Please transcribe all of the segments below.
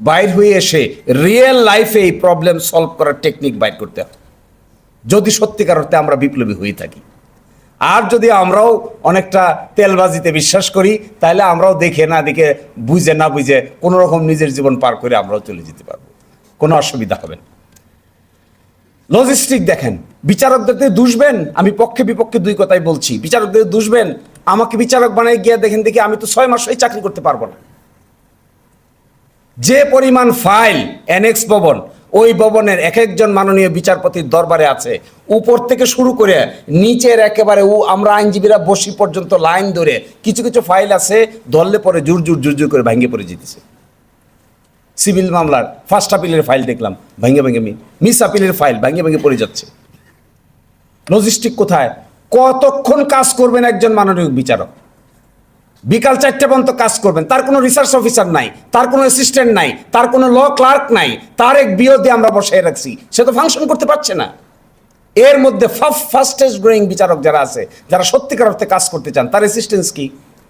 বাইর হয়ে এসে রিয়েল লাইফে এই প্রবলেম সলভ করার টেকনিক বাইর করতে হবে, যদি সত্যিকার অর্থে আমরা বিপ্লবী হয়ে থাকি। আর যদি আমরাও অনেকটা তেলবাজিতে বিশ্বাস করি, তাহলে আমরাও দেখে না দেখে, বুঝে না বুঝে কোনো রকম নিজের জীবন পার করে আমরাও চলে যেতে পারবো, কোনো অসুবিধা হবে না। লজিস্টিক দেখেন, বিচারকদের দুষবেন, আমি পক্ষে বিপক্ষে দুই কথাই বলছি। বিচারকদের দুষবেন, আমাকে বিচারক বানাই গিয়ে দেখেন দেখি আমি তো 6 মাস চাকরি করতে পারবো না। যে পরিমাণ ফাইল অ্যানেক্স ভবন, ওই ভবনের এক একজন মাননীয় বিচারপতির দরবারে আছে, উপর থেকে শুরু করে নিচের একেবারে আমরা আইনজীবীরা বসি পর্যন্ত লাইন ধরে কিছু কিছু ফাইল আছে, ধরলে পরে জোর জোর জোর জোর করে ভেঙে পড়ে যেতেছে। সিভিল মামলার ফার্স্ট আপিলের ফাইল দেখলাম ভেঙে ভেঙে, মিস আপিলের ফাইল ভেঙে ভেঙে পড়ে যাচ্ছে। লজিস্টিক কোথায়? কতক্ষণ কাজ করবেন একজন মাননীয় বিচারক? বিকাল 4টা পর্যন্ত কাজ করবেন, তার কোনো রিসার্চ অফিসার নাই, তার কোনো অ্যাসিস্ট্যান্ট নাই, তার কোনো ল ক্লার্ক নাই, তার এক বিরোধী আমরা বসায় রাখছি, সে তো ফাংশন করতে পারছে না। এর মধ্যে ফাস্টেস্ট গ্রোয়িং বিচারক যারা আছে, যারা সত্যিকার অর্থে কাজ করতে চান, তার অ্যাসিস্ট্যান্স কি?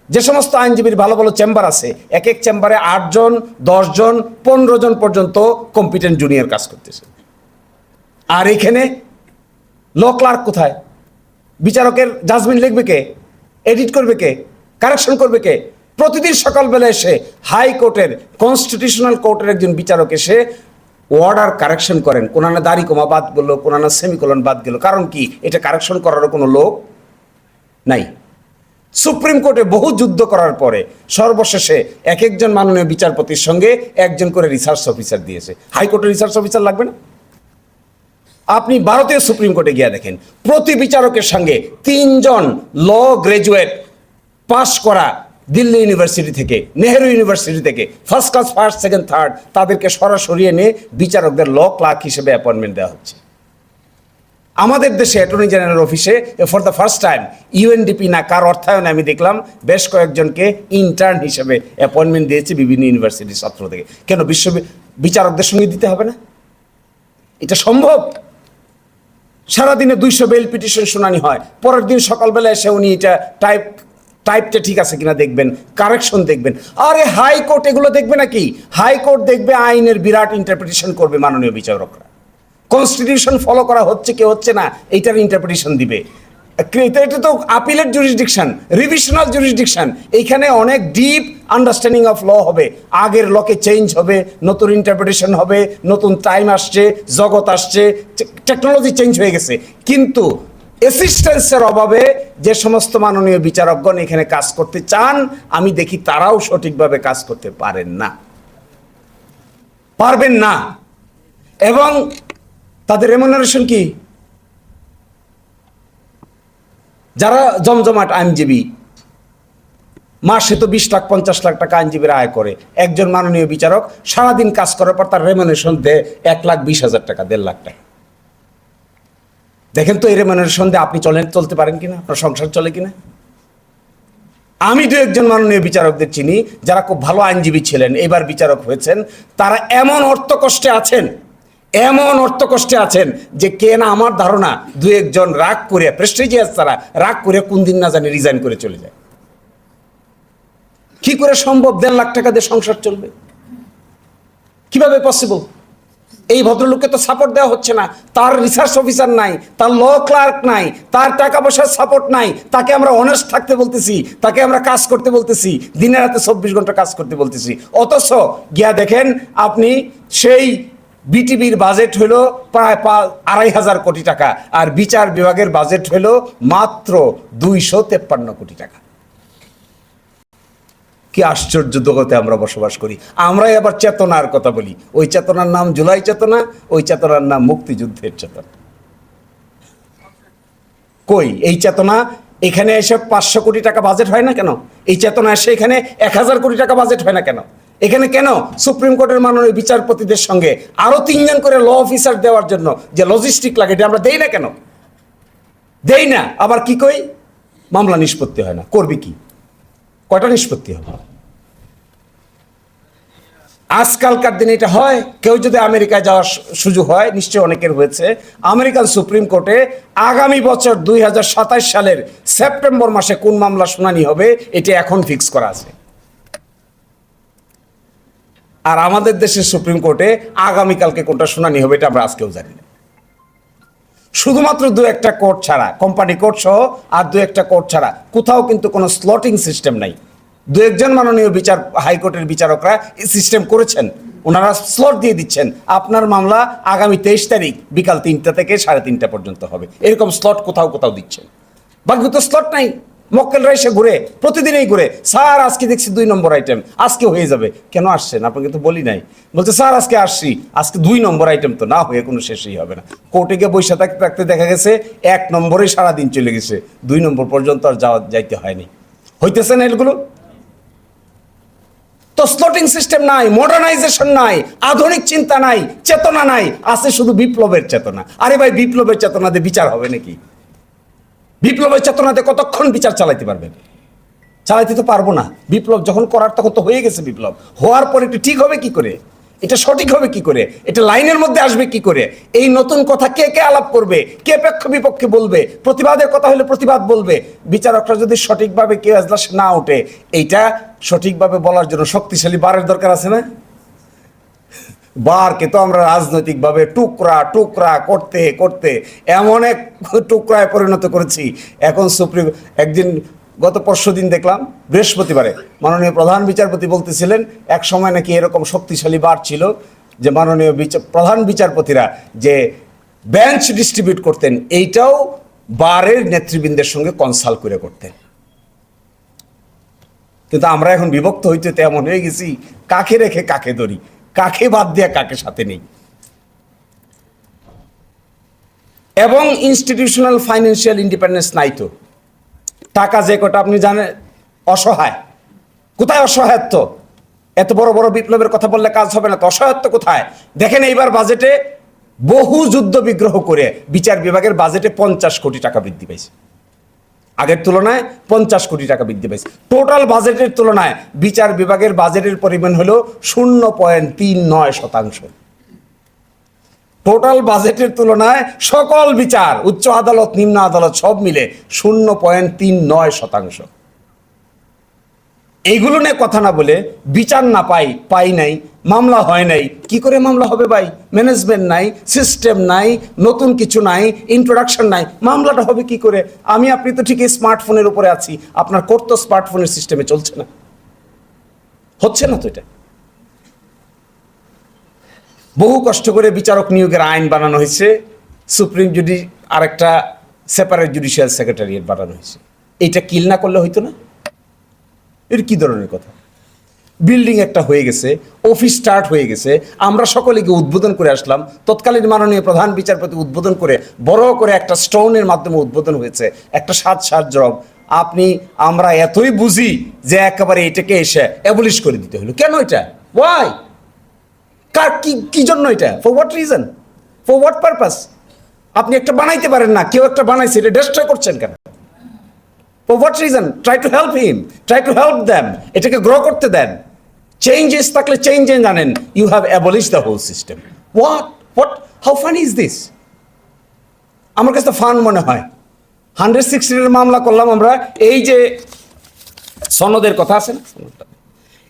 যে সমস্ত আইনজীবীর ভালো ভালো চেম্বার আছে, এক এক চেম্বারে 8 জন 10 জন 15 জন পর্যন্ত কম্পিটেন্ট জুনিয়র কাজ করতেছে। আর এখানে ল ক্লার্ক কোথায়? বিচারকের জাজমেন্ট লিখবে কে? এডিট করবে কে? কারেকশন করবে কে? প্রতিদিন সকালবেলা এসে হাইকোর্টের, কনস্টিটিউশনাল কোর্টের একজন বিচারক এসে অর্ডার কারেকশন করেন, কোনানা দাড়ি কমা বাদ গেল, কোনানা সেমিকোলন বাদ গেল। কারণ কি? এটা কারেকশন করারও কোনো লোক নাই। সুপ্রিম কোর্টে বহু যুদ্ধ করার পরে সর্বশেষে এক একজন মাননীয় বিচারপতির সঙ্গে একজন করে রিসার্চ অফিসার দিয়েছে। হাইকোর্টের রিসার্চ অফিসার লাগবে না? আপনি ভারতীয় সুপ্রিম কোর্টে গিয়ে দেখেন, প্রতি বিচারকের সঙ্গে 3 জন ল গ্রাজুয়েট পাশ করা, দিল্লি ইউনিভার্সিটি থেকে, নেহেরু ইউনিভার্সিটি থেকে, first class, first, second, third, তাদেরকে সরাসরি এনে বিচারকদের ল ক্লার্ক হিসেবে অ্যাপয়েন্টমেন্ট দেওয়া হচ্ছে। আমাদের দেশে অ্যাটর্নি জেনারেল অফিসে for the first time UNDP না কার অর্থায়নে আমি দেখলাম বেশ কয়েকজনকে ইন্টার্ন হিসেবে অ্যাপয়েন্টমেন্ট দিয়েছে বিভিন্ন ইউনিভার্সিটির ছাত্র থেকে। কেন বিচারকদের সঙ্গে দিতে হবে না? এটা সম্ভব? সারাদিনে 200 বেল পিটিশন শুনানি হয়, পরের দিন সকালবেলা এসে উনি এটা টাইপটা ঠিক আছে কিনা দেখবেন, কারেকশন দেখবেন। আরে হাইকোর্ট এগুলো দেখবে নাকি? হাইকোর্ট দেখবে আইনের বিরাট ইন্টারপ্রিটেশন করবে মাননীয় বিচারকরা। কনস্টিটিউশন ফলো করা হচ্ছে কি হচ্ছে না এইটার ইন্টারপ্রিটেশন দিবে। এটা তো আপিলের জুরিসডিকশন, রিভিশনাল জুরিসডিকশন। এইখানে অনেক ডিপ আন্ডারস্ট্যান্ডিং অফ ল হবে, আগের লকে চেঞ্জ হবে, নতুন ইন্টারপ্রিটেশন হবে, নতুন টাইম আসছে, জগৎ আসছে, টেকনোলজি চেঞ্জ হয়ে গেছে। কিন্তু অ্যাসিস্ট্যান্সের অভাবে যে সমস্ত মাননীয় বিচারকগণ এখানে কাজ করতে চান, আমি দেখি তারাও সঠিকভাবে কাজ করতে পারেন না। এবং তাদের রেমুনারেশন কি? যারা জমজমাট আইনজীবী, মাসে তো 20 লাখ 50 লাখ টাকা আইনজীবীরা আয় করে, একজন মাননীয় বিচারক সারাদিন কাজ করার পর তার রেমুনারেশন দেয় 1,20,000 টাকা, 1.5 লাখ টাকা। দেখেন তো এই রেমুনারেশন দিয়ে আপনি চলতে পারেন কিনা, আপনার সংসার চলে কিনা? আমি 2-1 মাননীয় বিচারকদের চিনি যারা খুব ভালো আইনজীবী ছিলেন, এবার বিচারক হয়েছেন। তারা এমন অর্থ কষ্টে আছেন যে কে না, আমার ধারণা 2-1 জন রাগ করে, প্রেস্টিজিয়াস তারা রাগ করে কোন দিন না জানি রিজাইন করে চলে যায়। কি করে সম্ভব 1.5 লাখ টাকা দিয়ে সংসার চলবে? কিভাবে পসিবল? এই ভদ্রলোককে তো সাপোর্ট দেওয়া হচ্ছে না, তার রিসার্চ অফিসার নাই, তার ল ক্লার্ক নাই, তার টাকা পয়সার সাপোর্ট নাই। তাকে আমরা অনেস্ট থাকতে বলতেছি, তাকে আমরা কাজ করতে বলতেছি, দিনে রাতে 24 ঘন্টা কাজ করতে বলতেছি। অথচ গিয়া দেখেন আপনি, সেই বিটিভির বাজেট হলো প্রায় 2,500 কোটি টাকা, আর বিচার বিভাগের বাজেট হলো মাত্র 253 কোটি টাকা। কি আশ্চর্য জগতে আমরা বসবাস করি। আমরাই আবার চেতনার কথা বলি, ওই চেতনার নাম জুলাই চেতনা, ওই চেতনার নাম মুক্তিযুদ্ধের চেতনা। কই এই চেতনা? এখানে এসে 500 কোটি টাকা বাজেট হয় না কেন? এই চেতনা এসে এখানে 1000 কোটি টাকা বাজেট হয় না কেন? এখানে কেন সুপ্রিম কোর্টের মাননীয় বিচারপতিদের সঙ্গে আরো 3 জন করে ল অফিসার দেওয়ার জন্য যে লজিস্টিক লাগে, এটা আমরা দেই না কেন? দেই না। আবার কি কই? মামলা নিষ্পত্তি হয় না। করবি কি? কয়টা নিষ্পত্তি হবে? আজকালকার দিনে এটা হয়। কেউ যদি আমেরিকায় যাওয়ার সুযোগ হয়, নিশ্চয়ই অনেকের হয়েছে, আমেরিকান সুপ্রিম কোর্টে আগামী বছর 2027 সালের সেপ্টেম্বর মাসে কোন মামলা শুনানি হবে এটা এখন ফিক্স করা আছে। আর আমাদের দেশের সুপ্রিম কোর্টে আগামীকালকে কোনটা শুনানি হবে এটা আমরা আজকেও জানি না। শুধুমাত্র দু একটা কোর্ট ছাড়া, কোম্পানি কোর্ট সহ আর দু একটা কোর্ট ছাড়া কোথাও কিন্তু কোনো স্লটিং সিস্টেম নাই। দু একজন মাননীয় হাইকোর্টের বিচারকরা এই সিস্টেম করেছেন, ওনারা স্লট দিয়ে দিচ্ছেন আপনার মামলা আগামী 23 তারিখ বিকাল 3টা থেকে 3:30 পর্যন্ত হবে, এরকম স্লট কোথাও কোথাও দিচ্ছেন। বাকি তো স্লট নাই। মক্কেলরা এসে ঘুরে, প্রতিদিনই ঘুরে, স্যার আজকে দেখছি 2 নম্বর আইটেম, আজকে হয়ে যাবে। কেন আসছেন? আপনাকে তো বলি নাই। বলছে স্যার আজকে আসছি, আজকে 2 নম্বর আইটেম তো না হয়ে কোনো শেষই হবে না। কোর্টে গিয়ে বসে থাকতে দেখা গেছে 1 নম্বরে সারাদিন চলে গেছে, 2 নম্বর পর্যন্ত আর যাইতে হয়নি। হইতেছে না এগুলো? তো স্লটিং সিস্টেম নাই, মডার্নাইজেশন নাই, আধুনিক চিন্তা নাই, চেতনা নাই, আছে শুধু বিপ্লবের চেতনা। আরে ভাই, বিপ্লবের চেতনাতে বিচার হবে নাকি? বিপ্লবের চেতনাতে কতক্ষণ বিচার চালাইতে পারবেন? চালাইতে তো পারবো না। বিপ্লব যখন করার তখন তো হয়ে গেছে। বিপ্লব হওয়ার পর এটা ঠিক হবে কি করে? এটা সঠিক হবে কি করে? এটা লাইনের মধ্যে আসবে কি করে? এই নতুন কথা কে কে আলাপ করবে? কে পক্ষ বিপক্ষে বলবে? প্রতিবাদের কথা হলে প্রতিবাদ বলবে। বিচারকরা যদি সঠিকভাবে কেউ এজলাস না ওঠে, এইটা সঠিকভাবে বলার জন্য শক্তিশালী বারের দরকার আছে না? বারকে তো আমরা রাজনৈতিকভাবে টুকরা টুকরা করতে করতে এমন এক টুকরায় পরিণত করেছি। এখন একদিন গত পরশুদিন দেখলাম, বৃহস্পতিবারে মাননীয় প্রধান বিচারপতি বলতেছিলেন এক সময় নাকি এরকম শক্তিশালী বার ছিল যে মাননীয় প্রধান বিচারপতিরা যে বেঞ্চ ডিস্ট্রিবিউট করতেন, এইটাও বারের নেতৃবৃন্দের সঙ্গে কনসাল্ট করে করতেন। কিন্তু আমরা এখন বিভক্ত হইতে এমন হয়ে গেছি, কাকে রেখে কাকে ধরি, কাকে বাদ দিয়ে কাকে সাথে নেই। এবং ইনস্টিটিউশনাল ফাইন্যান্সিয়াল ইন্ডিপেন্ডেন্স নাই। তো টাকা যে কটা আপনি জানেন, অসহায়। কোথায় অসহায়ত্ব? এত বড় বড় বিপ্লবের কথা বললে কাজ হবে না তো, অসহায়ত্ব কোথায়? দেখেন এইবার বাজেটে বহু যুদ্ধ বিগ্রহ করে বিচার বিভাগের বাজেটে 50 কোটি টাকা বৃদ্ধি পাইছে। আগের তুলনায় 50 কোটি টাকা বৃদ্ধি পাইছে। টোটাল বাজেটের তুলনায় বিচার বিভাগের বাজেটের পরিমাণ হলো 0.39%। টোটাল বাজেটের তুলনায় সকল বিচার, উচ্চ আদালত, নিম্ন আদালত সব মিলে 0.39%। এইগুলো নিয়ে কথা না বলে বিচার না পাই নাই, মামলা হয় নাই। কি করে মামলা হবে ভাই? ম্যানেজমেন্ট নাই, সিস্টেম নাই, নতুন কিছু নাই, ইন্ট্রোডাকশন নাই, মামলাটা হবে কি করে? আমি আপনি তো ঠিকই স্মার্টফোনের উপরে আছি, আপনার কোর্ট তো স্মার্টফোনের সিস্টেমে চলছে না, হচ্ছে না তো। এটা বহু কষ্ট করে বিচারক নিয়োগের আইন বানানো হয়েছে, সুপ্রিম আরেকটা সেপারেট জুডিশিয়াল সেক্রেটারিয়েট বানানো হয়েছে। এইটা কিল না করলে হইতো না? এর কি ধরনের কথা? বিল্ডিং একটা হয়ে গেছে, অফিস স্টার্ট হয়ে গেছে, আমরা সকলে গিয়ে উদ্বোধন করে আসলাম। তৎকালীন মাননীয় প্রধান বিচারপতি উদ্বোধন করে বড় করে একটা স্টোনের মাধ্যমে উদ্বোধন হয়েছে, একটা সাজরব। আমরা এতই বুঝি যে একেবারে এটাকে এসে অ্যাবলিশ করে দিতে হলো। কেন এটা? ওয়াই? কি জন্য এটা? For what reason? For what purpose? আপনি একটা বানাইতে পারেন না, কেউ একটা বানাইছে, এটা ডিস্ট্রয় করছেন কেন? For what reason? Try to help him. Try to help them. এটাকে গ্রো করতে দেন। চেঞ্জেস থাকলে চেঞ্জ জানেন। You have abolished the whole system. What? How funny is this? আমার কাছে ফান মনে হয়। 160 এর মামলা করলাম আমরা। এই যে সনদের কথা আছে না,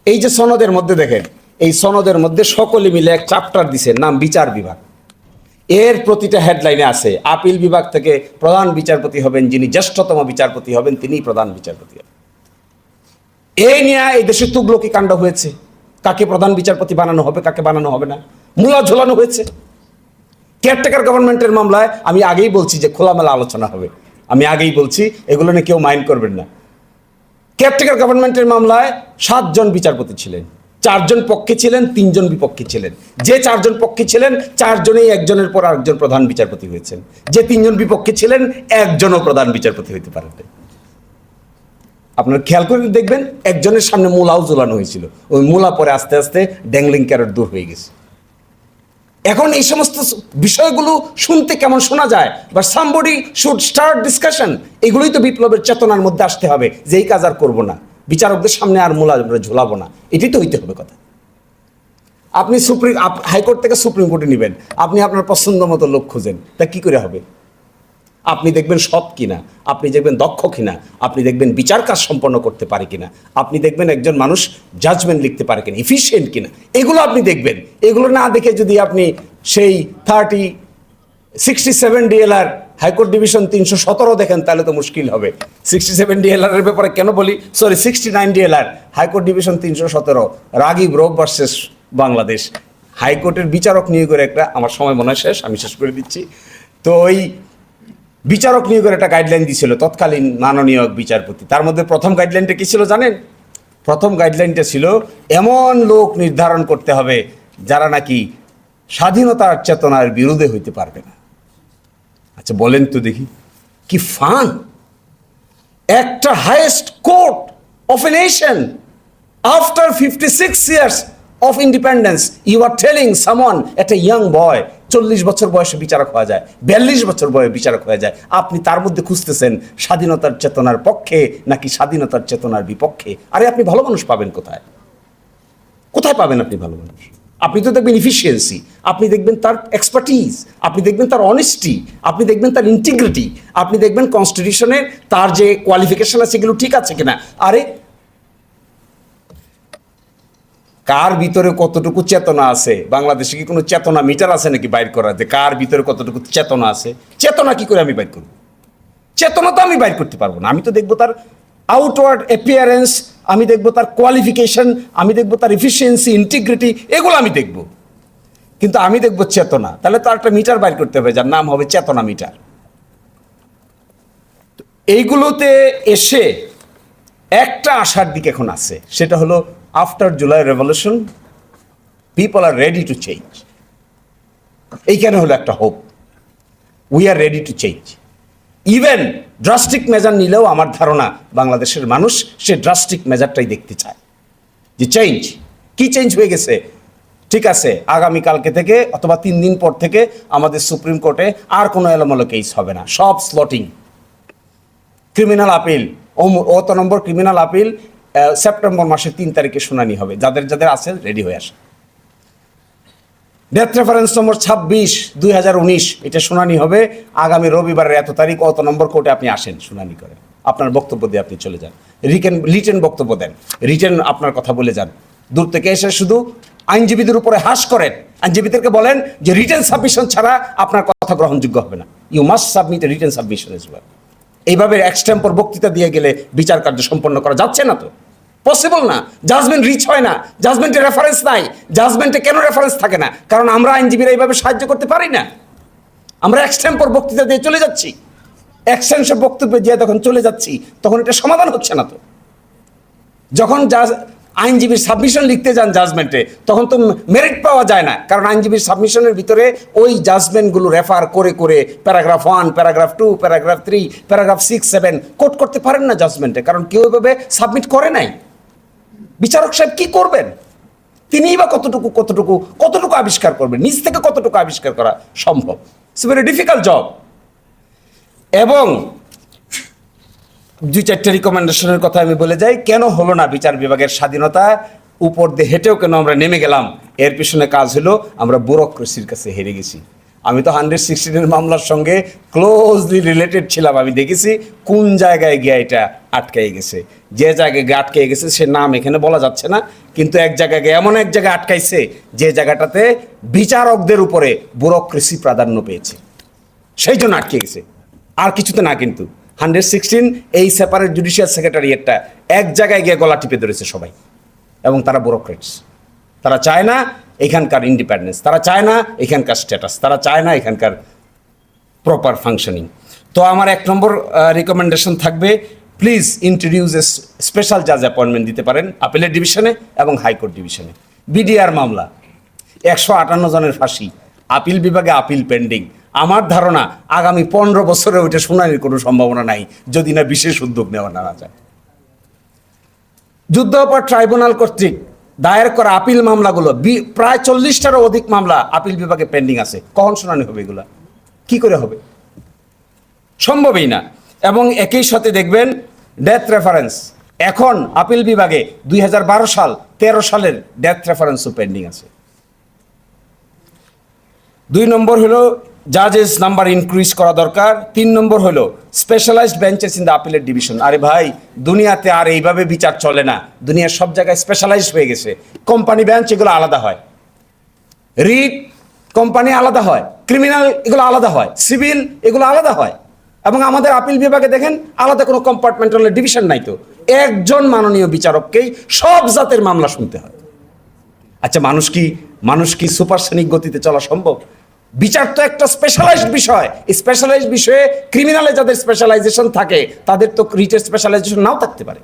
এই যে সনদের মধ্যে দেখেন, এই সনদের মধ্যে সকলে মিলে এক চ্যাপ্টার দিছে, নাম বিচার বিভাগ। এর প্রতিটা হেডলাইনে আছে আপিল বিভাগ থেকে প্রধান বিচারপতি হবেন যিনি জ্যেষ্ঠতম বিচারপতি হবেন, তিনিই প্রধান বিচারপতি হবেন। এই নিয়ে এই দেশে তুগলকি কাণ্ড হয়েছে। কাকে প্রধান বিচারপতি বানানো হবে, কাকে বানানো হবে না, মূলা ঝোলানো হয়েছে। কেয়ারটেকার গভর্নমেন্টের মামলায় আমি আগেই বলছি যে খোলামেলা আলোচনা হবে, আমি আগেই বলছি, এগুলো নিয়ে কেউ মাইন্ড করবেন না। কেয়ারটেকার গভর্নমেন্টের মামলায় 7 জন বিচারপতি ছিলেন, 4 জন পক্ষে ছিলেন, 3 জন বিপক্ষে ছিলেন। যে 4 জন পক্ষে ছিলেন, 4 জনেই একজনের পর আরেকজন প্রধান বিচারপতি হয়েছেন। যে 3 জন বিপক্ষে ছিলেন, একজনও প্রধান বিচারপতি হইতে পারেন। আপনারা খেয়াল করে দেখবেন, একজনের সামনে মূলাও ঝুলানো হয়েছিল, ওই মূলা পরে আস্তে আস্তে ড্যাংলিং ক্যারট দূর হয়ে গেছে। এখন এই সমস্ত বিষয়গুলো শুনতে কেমন শোনা যায়, but somebody should start discussion. এগুলোই তো বিপ্লবের চেতনার মধ্যে আসতে হবে, যে এই কাজ আর করবো না, বিচারকদের সামনে আর মূলা ঝোলাবো না, এটাই তো হইতে হবে কথা। আপনি হাইকোর্ট থেকে সুপ্রিম কোর্টে নেবেন, আপনি আপনার পছন্দ মতো লোক খুঁজেন, তা কি করে হবে? আপনি দেখবেন সৎ কিনা, আপনি দেখবেন দক্ষ কিনা, আপনি দেখবেন বিচার কাজ সম্পন্ন করতে পারে কিনা, আপনি দেখবেন একজন মানুষ জাজমেন্ট লিখতে পারে কিনা, এফিশিয়েন্ট কিনা, এগুলো আপনি দেখবেন। এগুলো না দেখে যদি আপনি সেই 67 ডিএলআর হাইকোর্ট ডিভিশন 317 দেখেন তাহলে তো মুশকিল হবে। 67 ডিএলআর এর ব্যাপারে কেন বলি, 69 ডিএলআর হাইকোর্ট ডিভিশন 317 রাগিব রব ভার্সেস বাংলাদেশ, হাইকোর্টের বিচারক নিয়োগের একটা, আমার সময় মনে হয় শেষ, আমি শেষ করে দিচ্ছি। তো ওই বিচারক নিয়োগের একটা গাইডলাইন দিয়েছিল তৎকালীন মাননীয় বিচারপতি। তার মধ্যে প্রথম গাইডলাইনটা কী ছিল জানেন? প্রথম গাইডলাইনটা ছিল এমন লোক নির্ধারণ করতে হবে যারা নাকি স্বাধীনতার চেতনার বিরুদ্ধে হইতে পারবে না। আচ্ছা বলেন তো দেখি, কি ফান! একটা highest court of a nation after 56 years of independence, you are telling someone, একটা ইয়াং বয় 40 বছর বয়সে বিচারক হয়ে যায়, 42 বছর বয়সে বিচারক হয়ে যায়, আপনি তার মধ্যে খুঁজতেছেন স্বাধীনতার চেতনার পক্ষে নাকি স্বাধীনতার চেতনার বিপক্ষে? আরে আপনি ভালো মানুষ পাবেন কোথায়? কোথায় পাবেন আপনি ভালো মানুষ? আপনি তো দেখবেন ইফিসিয়েন্সি, আপনি দেখবেন তার এক্সপার্টিজ, আপনি দেখবেন তার অনেস্টি, আপনি দেখবেন তার ইন্টিগ্রিটি, আপনি দেখবেন কনস্টিটিউশনের তার যে কোয়ালিফিকেশন আছে সেগুলো ঠিক আছে কিনা। আরে কার ভিতরে কতটুকু চেতনা আছে? বাংলাদেশে কি কোনো চেতনা মিটার আছে নাকি বাইর করা, যে কার ভিতরে কতটুকু চেতনা আছে? চেতনা কি করে আমি বাইর করব? চেতনা তো আমি বাইর করতে পারবো না। আমি তো দেখবো তার আউটওয়ার্ড অ্যাপিয়ারেন্স, আমি দেখবো তার কোয়ালিফিকেশন, আমি দেখবো তার এফিসিয়েন্সি, ইন্টিগ্রিটি, এগুলো আমি দেখব। কিন্তু আমি দেখবো চেতনা, তাহলে তার একটা মিটার বাইর করতে হবে যার নাম হবে চেতনা মিটার। এইগুলোতে এসে একটা আশার দিক এখন আছে, সেটা হলো after July revolution people are ready to change. এইখানে হলো একটা hope, we are ready to change. Even drastic measure নিলেও আমার ধারণা বাংলাদেশের মানুষ সে ড্রাস্টিক মেজারটাই দেখতে চায়, যে চেঞ্জ। কি চেঞ্জ হয়ে গেছে? ঠিক আছে, আগামীকালকে থেকে অথবা 3 দিন পর থেকে আমাদের সুপ্রিম কোর্টে আর কোনো এলোমেলো কেস হবে না, সব স্লটিং। ক্রিমিনাল আপিল, অত নম্বর ক্রিমিনাল আপিল সেপ্টেম্বর মাসের 3 তারিখে শুনানি হবে, যাদের যাদের আছে রেডি হয়ে আসে। ডেথ রেফারেন্স নম্বর 26/2019, এটা শুনানি হবে আগামী রবিবারের এত তারিখ, অত নম্বর কোর্টে আপনি আসেন, শুনানি করেন, আপনার বক্তব্য দিয়ে আপনি চলে যান, রিটেন বক্তব্য দেন, রিটেন আপনার কথা বলে যান। দূর থেকে এসে শুধু আইনজীবীদের উপরে হাস করেন, আইনজীবীদেরকে বলেন যে রিটেন সাবমিশন ছাড়া আপনার কথা গ্রহণযোগ্য হবে না, you must submit a written submission as well. এইভাবে এক্সটেম্পর বক্তৃতা দিয়ে গেলে বিচার কার্য সম্পন্ন করা যাচ্ছে না, তো পসিবল না। জাজমেন্ট রিচ হয় না, জাজমেন্টের রেফারেন্স নাই। জাজমেন্টে কেন রেফারেন্স থাকে না? কারণ আমরা আইনজীবীরা এইভাবে সাহায্য করতে পারি না। আমরা এক্সটেম্পর বক্তৃতা দিয়ে চলে যাচ্ছি, এক্সটেনশন বক্তব্য দিয়ে যখন চলে যাচ্ছি তখন এটা সমাধান হচ্ছে না। তো যখন আইনজীবীর সাবমিশন লিখতে যান জাজমেন্টে, তখন তো মেরিট পাওয়া যায় না, কারণ আইনজীবীর সাবমিশনের ভিতরে ওই জাজমেন্টগুলো রেফার করে করে paragraph 1, paragraph 2, paragraph 3, paragraph 6, 7 quote করতে পারেন না জাজমেন্টে, কারণ কেউ এভাবে সাবমিট করে নাই। বিচারক সাহেব কি করবেন? তিনিই বা কতটুকু আবিষ্কার করবেন? নিজ থেকে কতটুকু আবিষ্কার করা সম্ভব? It's very difficult job. এবং 2-4টা রিকমেন্ডেশনের কথা আমি বলে যাই, কেন হলো না বিচার বিভাগের স্বাধীনতা? উপর দিয়ে হেঁটেও কেন আমরা নেমে গেলাম? এর পিছনে কাজ হলো আমরা ব্যুরোক্রেসির কাছে হেরে গেছি। আমি তো 116 মামলার সঙ্গে ক্লোজলি রিলেটেড ছিলাম, আমি দেখেছি কোন জায়গায় গিয়ে এটা আটকে গেছে। যে জায়গায় গিয়ে আটকে গেছে সে নাম এখানে বলা যাচ্ছে না, কিন্তু এক জায়গায় এমন এক জায়গায় আটকাইছে যে জায়গাটাতে বিচারকদের উপরে ব্যুরোক্রেসি প্রাধান্য পেয়েছে, সেই জন্য আটকে গেছে, আর কিছুতে না। কিন্তু 116 এই সেপারেট জুডিশিয়াল সেক্রেটারিয়েটটা এক জায়গায় গিয়ে গলা টিপে ধরেছে সবাই, এবং তারা ব্যুরোক্রেটস। তারা চায় না এখানকার ইন্ডিপেন্ডেন্স, তারা চায় না এখানকার স্ট্যাটাস, তারা চায় না এখানকার প্রপার ফাংশনিং। তো আমার 1 নম্বর রিকমেন্ডেশন থাকবে, প্লিজ ইন্ট্রোডিউস এ স্পেশাল জাজ অ্যাপয়েন্টমেন্ট দিতে পারেন আপিলের ডিভিশনে এবং হাইকোর্ট ডিভিশনে। বিডিআর মামলা 158 জনের ফাঁসি, আপিল বিভাগে আপিল পেন্ডিং। আমার ধারণা আগামী 15 বছরে ওইটা শুনানির কোনো সম্ভাবনা নাই, যদি না বিশেষ উদ্যোগ নেওয়া না যায়। যুদ্ধাপরাধ ট্রাইব্যুনাল কর্তৃক দায়ের করা আপিল মামলাগুলো প্রায় 40টারও অধিক মামলা আপিল বিভাগে পেন্ডিং আছে। কখন শুনানি হবে এগুলা? কি করে হবে? সম্ভবই না। এবং একই সাথে দেখবেন ডেথ রেফারেন্স, এখন আপিল বিভাগে 2012 সাল 13 সালের ডেথ রেফারেন্সও পেন্ডিং আছে। 2 নম্বর হলো জাজেস নাম্বার ইনক্রিজ করা দরকার। 3 নম্বর হলো specialised benches in the appellate division. আরে ভাই, দুনিয়াতে আর এইভাবে বিচার চলে না, দুনিয়ার সব জায়গায় স্পেশালাইজড হয়ে গেছে। কোম্পানি বেঞ্চ এগুলো আলাদা হয়, রিট কোম্পানি আলাদা হয়, ক্রিমিনাল এগুলো আলাদা হয়, সিভিল এগুলো আলাদা হয়। এবং আমাদের আপিল বিভাগে দেখেন আলাদা কোনো কম্পার্টমেন্টাল ডিভিশন নাই তো, একজন মাননীয় বিচারককেই সব জাতের মামলা শুনতে হয়। আচ্ছা, মানুষ কি সুপারসনিক গতিতে চলা সম্ভব? বিচার তো একটা স্পেশালাইজড বিষয়। এই স্পেশালাইজড বিষয়ে ক্রিমিনালে যাদের স্পেশালাইজেশন থাকে তাদের তো রিটের স্পেশালাইজেশন নাও থাকতে পারে।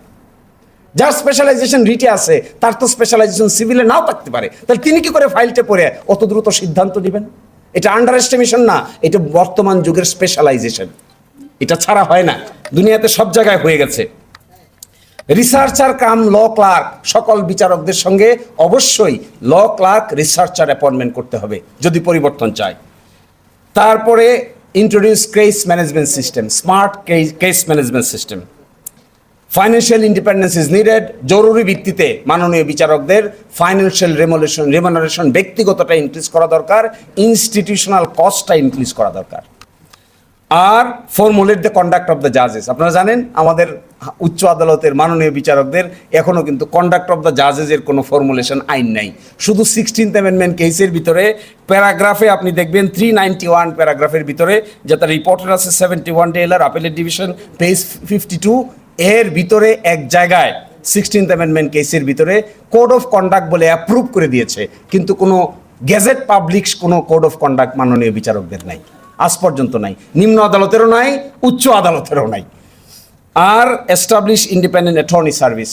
যার স্পেশালাইজেশন রিটে আছে তার তো স্পেশালাইজেশন সিভিলে নাও থাকতে পারে। তাহলে তিনি কি করে ফাইলটা পড়ে অত দ্রুত সিদ্ধান্ত নেবেন? এটা আন্ডার এস্টিমেশন না, এটা বর্তমান যুগের স্পেশালাইজেশন। এটা ছাড়া হয় না, দুনিয়াতে সব জায়গায় হয়ে গেছে। রিসার্চার কাম ল ক্লার্ক, সকল বিচারকদের সঙ্গে অবশ্যই ল ক্লার্ক রিসার্চার অ্যাপয়েন্টমেন্ট করতে হবে যদি পরিবর্তন চায়। তারপরে introduce case management system, smart case management system. Financial independence is needed, জরুরি ভিত্তিতে মাননীয় বিচারকদের ফাইন্যান্সিয়াল রেমুনারেশন ব্যক্তিগতটা ইনক্রিজ করা দরকার, ইনস্টিটিউশনাল কস্টটা ইনক্রিজ করা দরকার। আর formulate the conduct of the জাজেস। আপনারা জানেন আমাদের উচ্চ আদালতের মাননীয় বিচারকদের এখনও কিন্তু কন্ডাক্ট অফ দ্য জাজেসের কোনো ফর্মুলেশন আইন নাই। শুধু 16th অ্যামেন্ডমেন্ট কেসের ভিতরে প্যারাগ্রাফে আপনি দেখবেন 391 প্যারাগ্রাফের ভিতরে, যেটা রিপোর্টের আছে 71 টেইলার আপিলেট ডিভিশন পেজ 52, এর ভিতরে এক জায়গায় 16th অ্যামেন্ডমেন্ট কেসের ভিতরে কোড অফ কন্ডাক্ট বলে অ্যাপ্রুভ করে দিয়েছে, কিন্তু কোনো গেজেট পাবলিক কোনো কোড অফ কন্ডাক্ট মাননীয় বিচারকদের নাই, আজ পর্যন্ত নাই, নিম্ন আদালতেরও নাই, উচ্চ আদালতেরও নাই। আর establish independent attorney service.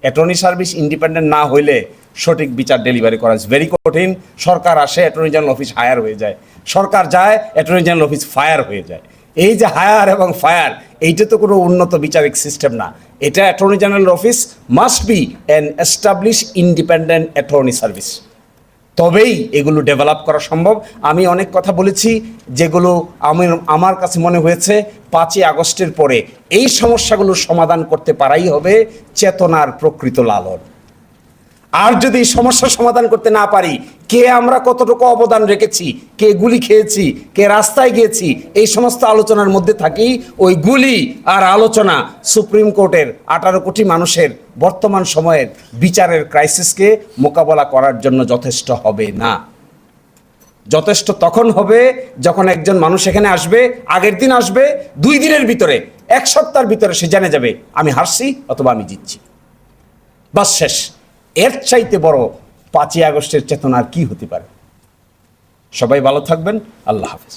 Attorney service independent না হইলে সঠিক বিচার ডেলিভারি করা ভেরি কঠিন। সরকার আসে, অ্যাটর্নি জেনারেল অফিস হায়ার হয়ে যায়, সরকার যায়, অ্যাটর্নি জেনারেল অফিস ফায়ার হয়ে যায়। এই যে হায়ার এবং ফায়ার, এইটা তো কোনো উন্নত বিচারিক সিস্টেম না। এটা attorney general office must be an establish independent attorney service, তবেই এগুলো ডেভেলপ করা সম্ভব। আমি অনেক কথা বলেছি যেগুলো আমার কাছে মনে হয়েছে 5ই আগস্টের পরে এই সমস্যাগুলোর সমাধান করতে পারাই হবে চেতনার প্রকৃত লালন। আর যদি সমস্যার সমাধান করতে না পারি, কে আমরা কতটুকু অবদান রেখেছি, কে গুলি খেয়েছি, কে রাস্তায় গিয়েছি, এই সমস্ত আলোচনার মধ্যে থাকি, ওই গুলি আর আলোচনা সুপ্রিম কোর্টের 18 কোটি মানুষের বর্তমান সময়ের বিচারের ক্রাইসিসকে মোকাবেলা করার জন্য যথেষ্ট হবে না। যথেষ্ট তখন হবে যখন একজন মানুষ এখানে আসবে, আগের দিন আসবে, 2 দিনের ভিতরে, 1 সপ্তাহের ভিতরে সে জেনে যাবে আমি হারছি অথবা আমি জিতছি, বাস শেষ। এর চাইতে বড় 5ই আগস্টের চেতনা আর কি হতে পারে? সবাই ভালো থাকবেন, আল্লাহ হাফেজ।